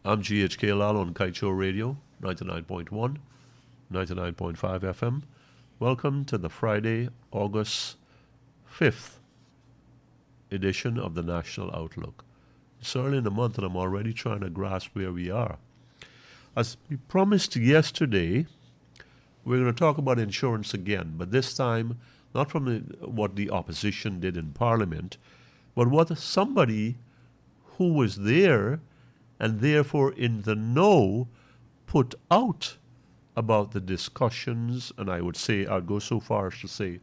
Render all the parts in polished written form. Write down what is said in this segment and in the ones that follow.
I'm GHK Lall on Kaieteur Radio, 99.1, 99.5 FM. Welcome to the Friday, August 5th edition of the National Outlook. It's early in the month and I'm already trying to grasp where we are. As we promised yesterday, we're going to talk about insurance again, but this time not from what the opposition did in Parliament, but what somebody who was there and therefore in the know put out about the discussions, and I would say, I'd go so far as to say,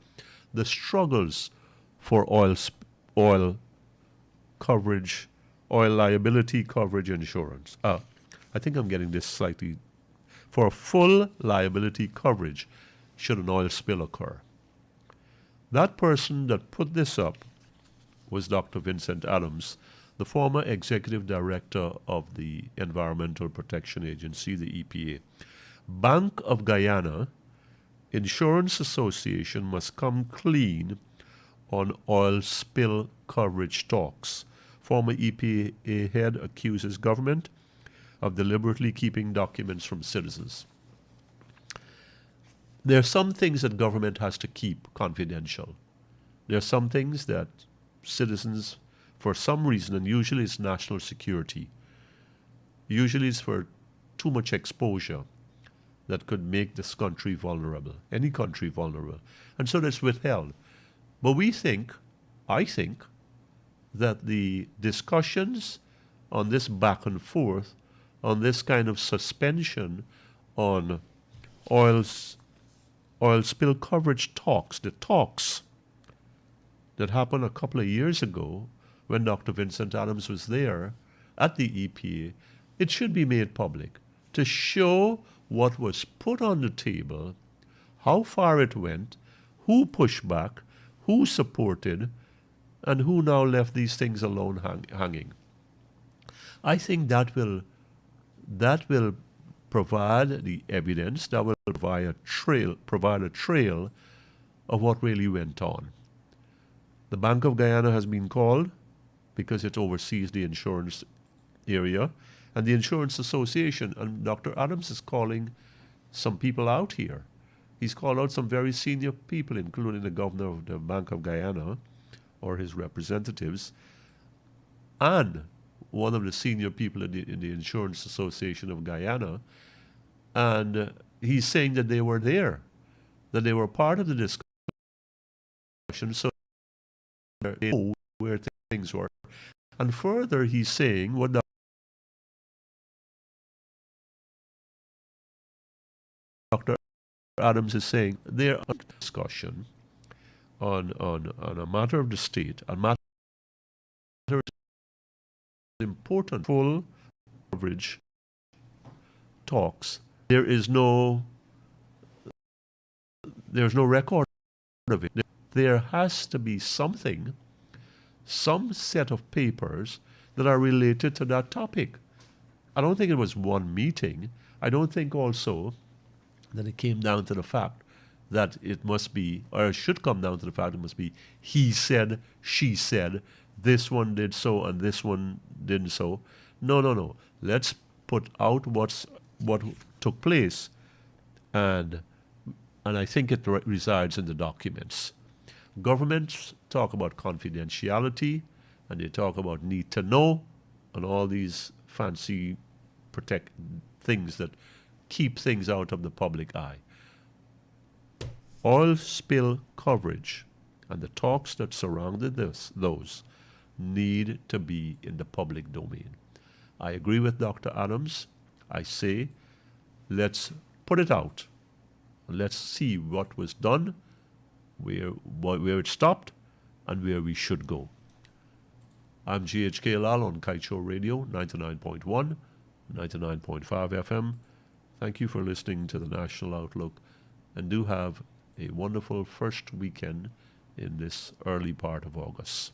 the struggles for oil coverage, oil liability coverage insurance. I think I'm getting this slightly. For full liability coverage should an oil spill occur. That person that put this up was Dr. Vincent Adams, the former executive director of the Environmental Protection Agency, the EPA. Bank of Guyana Insurance Association must come clean on oil spill coverage talks. Former EPA head accuses government of deliberately keeping documents from citizens. There are some things that government has to keep confidential. There are some things that citizens, for some reason, and usually it's national security, usually it's for too much exposure that could make this country vulnerable, any country vulnerable. And so that's withheld. But I think, that the discussions on this back and forth, on this kind of suspension on oil spill coverage talks, the talks that happened a couple of years ago when Dr. Vincent Adams was there at the EPA, it should be made public to show what was put on the table, how far it went, who pushed back, who supported, and who now left these things alone hanging. I think that will provide the evidence, that will provide a trail of what really went on. The Bank of Guyana has been called because it oversees the insurance area and the Insurance Association, and Dr. Adams is calling some people out here. He's called out some very senior people, including the governor of the Bank of Guyana or his representatives, and one of the senior people in the Insurance Association of Guyana, and he's saying that they were there, that they were part of the discussion, so they know where things were. And further, he's saying what Dr. Adams is saying, there are discussion on a matter of the state, a matter important, full coverage talks. There's no record of it. There has to be something, some set of papers that are related to that topic. I don't think it was one meeting. I don't think also that it came down to the fact that it must be, or it should come down to the fact it must be he said, she said, this one did so and this one didn't so. No. Let's put out what took place, and I think it resides in the documents. Governments talk about confidentiality, and they talk about need to know, and all these fancy things that keep things out of the public eye. Oil spill coverage and the talks that surrounded those need to be in the public domain. I agree with Dr. Adams. I say, let's put it out. Let's see what was done, where it stopped, and where we should go. I'm GHK Lall on Kaieteur Radio, 99.1, 99.5 FM. Thank you for listening to the National Outlook, and do have a wonderful first weekend in this early part of August.